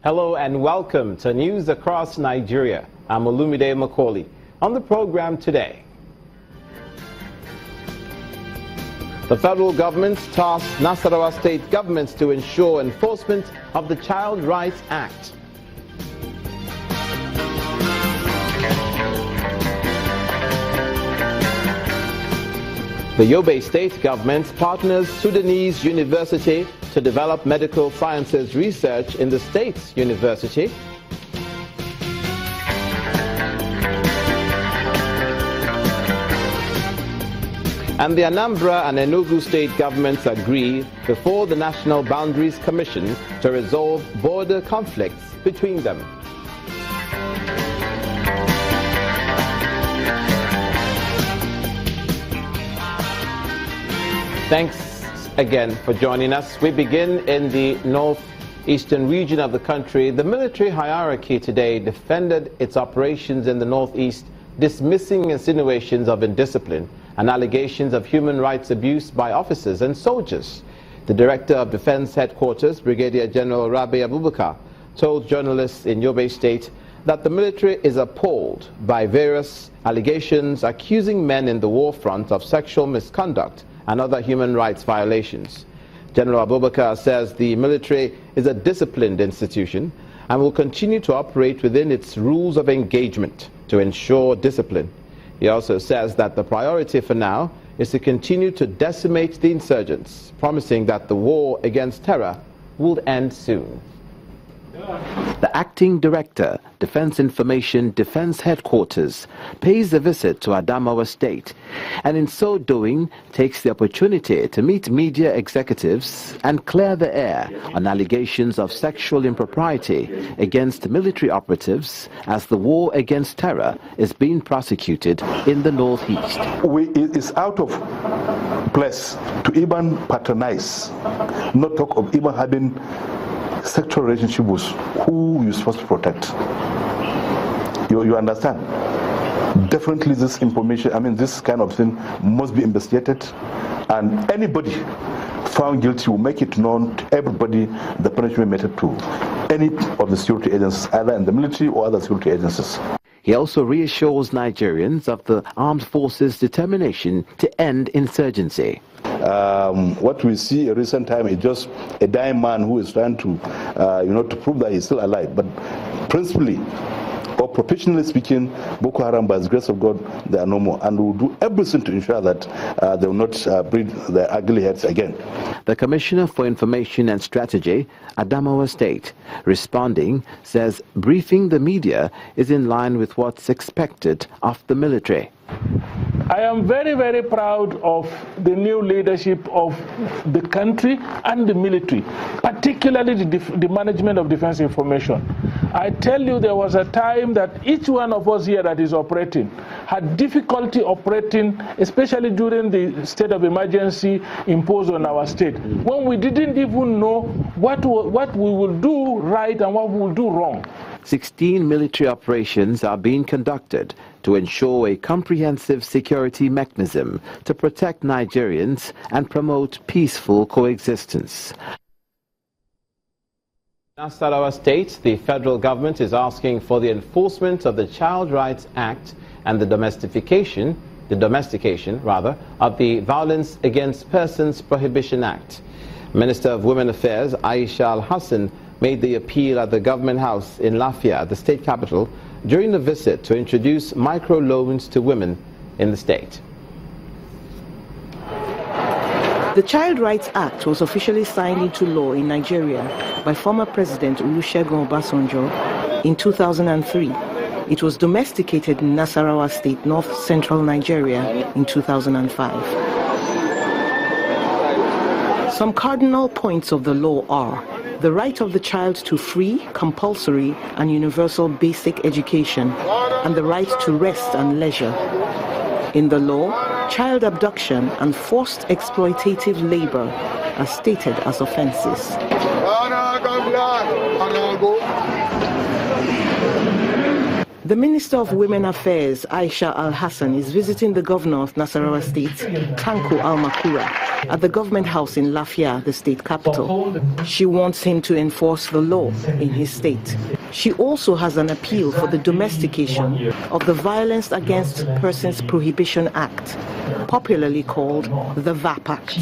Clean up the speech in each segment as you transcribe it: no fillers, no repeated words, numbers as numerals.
Hello and welcome to News Across Nigeria. I'm Olumide Macaulay. On the program today, the federal government tasked Nasarawa state governments to ensure enforcement of the Child Rights Act. The Yobe state government partners Sudanese University to develop medical sciences research in the state's university. And the Anambra and Enugu state governments agree before the National Boundaries Commission to resolve border conflicts between them. Thanks again for joining us. We begin in the northeastern region of the country. The military hierarchy today defended its operations in the northeast, dismissing insinuations of indiscipline and allegations of human rights abuse by officers and soldiers. The Director of Defense Headquarters, Brigadier General Rabi Abubakar, told journalists in Yobe State that the military is appalled by various allegations accusing men in the war front of sexual misconduct and other human rights violations. General Abubakar says the military is a disciplined institution and will continue to operate within its rules of engagement to ensure discipline. He also says that the priority for now is to continue to decimate the insurgents, promising that the war against terror will end soon. The Acting Director, Defense Information Defense Headquarters, pays a visit to Adamawa State and in so doing takes the opportunity to meet media executives and clear the air on allegations of sexual impropriety against military operatives as the war against terror is being prosecuted in the northeast. It's out of place to even patronize, not talk of even having sexual relationship with who you're supposed to protect. You understand? Definitely this information, this kind of thing must be investigated, and anybody found guilty will make it known to everybody the punishment meted to any of the security agencies, either in the military or other security agencies. He also reassures Nigerians of the armed forces' determination to end insurgency. What we see in recent time is just a dying man who is trying to, to prove that he's still alive. But principally, or professionally speaking, Boko Haram, by the grace of God, they are no more. And we will do everything to ensure that they will not breed their ugly heads again. The Commissioner for Information and Strategy, Adamawa State, responding, says briefing the media is in line with what's expected of the military. I am very, very proud of the new leadership of the country and the military, particularly the management of defense information. I tell you, there was a time that each one of us here that is operating had difficulty operating, especially during the state of emergency imposed on our state, when we didn't even know what we will do right and what we will do wrong. 16 military operations are being conducted to ensure a comprehensive security mechanism to protect Nigerians and promote peaceful coexistence. In Nasarawa State, the federal government is asking for the enforcement of the Child Rights Act and the domestication of the Violence Against Persons Prohibition Act. Minister of Women Affairs Aisha Al-Hassan made the appeal at the Government House in Lafia, the state capital, during the visit to introduce microloans to women in the state. The Child Rights Act was officially signed into law in Nigeria by former President Olusegun Obasanjo in 2003. It was domesticated in Nasarawa State, north-central Nigeria in 2005. Some cardinal points of the law are the right of the child to free, compulsory, and universal basic education, and the right to rest and leisure. In the law, child abduction and forced exploitative labor are stated as offenses. The Minister of Women Affairs, Aisha Al-Hassan, is visiting the governor of Nasarawa State, Tanko Al-Makura, at the government house in Lafia, the state capital. She wants him to enforce the law in his state. She also has an appeal for the domestication of the Violence Against Persons Prohibition Act, popularly called the VAP Act.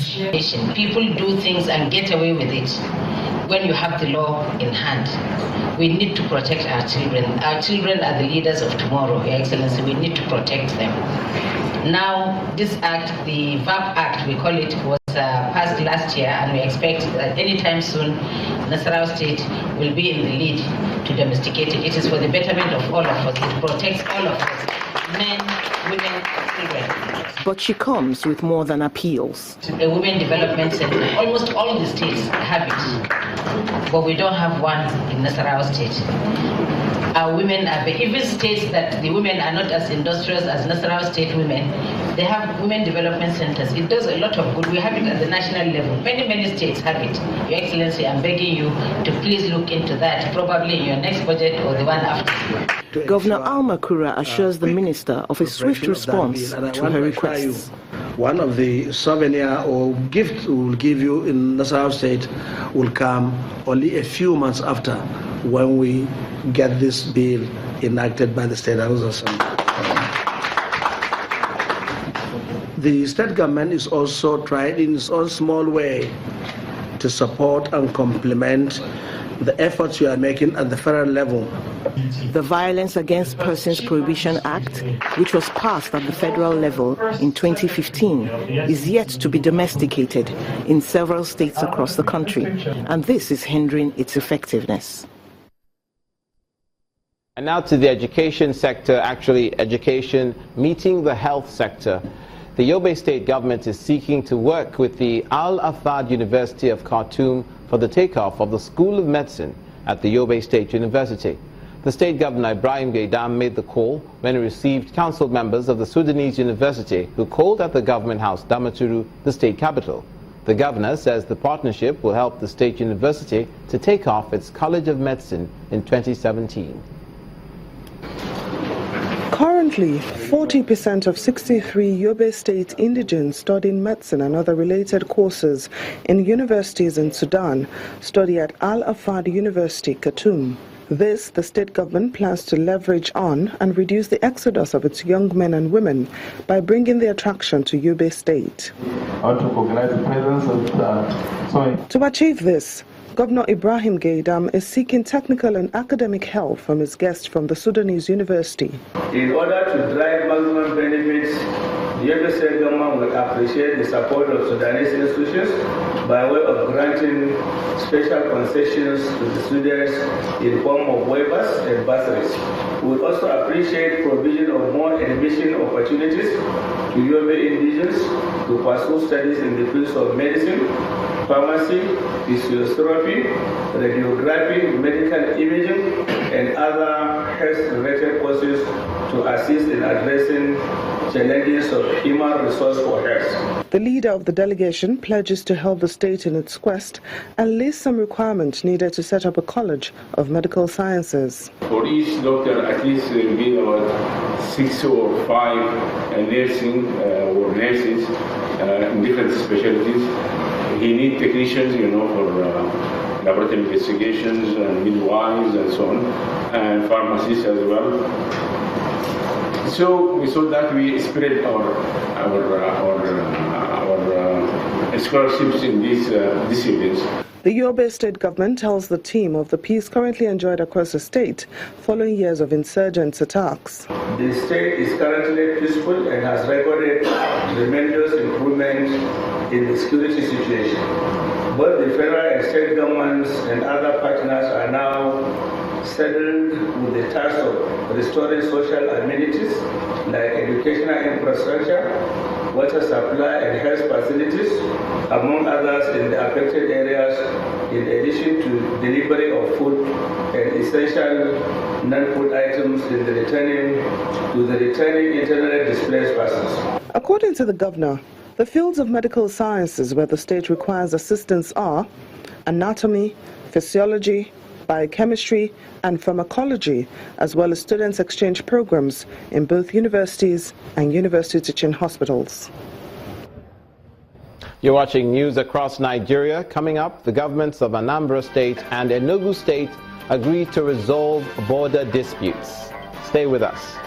People do things and get away with it when you have the law in hand. We need to protect our children. Our children are the leaders of tomorrow, Your Excellency. We need to protect them. Now, this act, the VAP Act, we call it, was passed last year, and we expect that anytime soon, Nasarawa State will be in the lead to domesticate it. It is for the betterment of all of us. It protects all of us, men, women, and children. But she comes with more than appeals. A Women Development Center, almost all the states have it, but we don't have one in Nasarawa State. Our women are, even states that the women are not as industrious as Nasarawa State women, they have women development centers. It does a lot of good. We have it at the national level. Many states have it. Your Excellency, I'm begging you to please look into that, probably in your next budget or the one after. Governor Al-Makura assures the minister of a swift response to her requests. One of the souvenir or gift we will give you in Nasarawa State will come only a few months after, when we get this bill enacted by the State House Assembly. The state government is also trying in its own small way to support and complement the efforts you are making at the federal level. The Violence Against Persons Prohibition Act, which was passed at the federal level in 2015, is yet to be domesticated in several states across the country, and this is hindering its effectiveness. And now to the education sector, actually education meeting the health sector. The Yobe State government is seeking to work with the Al-Afad University of Khartoum for the takeoff of the School of Medicine at the Yobe State University. The state governor, Ibrahim Gaidam, made the call when he received council members of the Sudanese University who called at the government house, Damaturu, the state capital. The governor says the partnership will help the state university to take off its College of Medicine in 2017. Currently, 40% of 63 Yobe State indigents studying medicine and other related courses in universities in Sudan study at Al-Afad University, Khartoum. This, the state government plans to leverage on and reduce the exodus of its young men and women by bringing the attraction to Yobe State. I want to recognize the presence of To achieve this, Governor Ibrahim Gaidam is seeking technical and academic help from his guests from the Sudanese University. In order to drive maximum benefits, the Yobe State government will appreciate the support of Sudanese institutions by way of granting special concessions to the students in form of waivers and bursaries. We would also appreciate provision of more admission opportunities to Yobe indigents to pursue studies in the fields of medicine, pharmacy, physiotherapy, radiography, medical imaging, and other health-related courses to assist in addressing challenges of human resource for health. The leader of the delegation pledges to help the state in its quest and lists some requirements needed to set up a college of medical sciences. For each doctor, at least there will be about 6 or 5 nursing or nurses in different specialties. He needs technicians, for laboratory investigations and midwives and so on, and pharmacists as well. So we saw that we spread our scholarships in these disciplines. The Yobe State government tells the team of the peace currently enjoyed across the state following years of insurgents attacks. The state is currently peaceful and has recorded tremendous improvement in the security situation. Both the federal and state governments and other partners are now settled with the task of restoring social amenities like educational infrastructure, water supply and health facilities, among others in the affected areas, in addition to delivery of food and essential non-food items to the returning internally displaced persons. According to the governor, the fields of medical sciences where the state requires assistance are anatomy, physiology, biochemistry and pharmacology, as well as students' exchange programs in both universities and university teaching hospitals. You're watching news across Nigeria. Coming up, the governments of Anambra State and Enugu State agreed to resolve border disputes. Stay with us.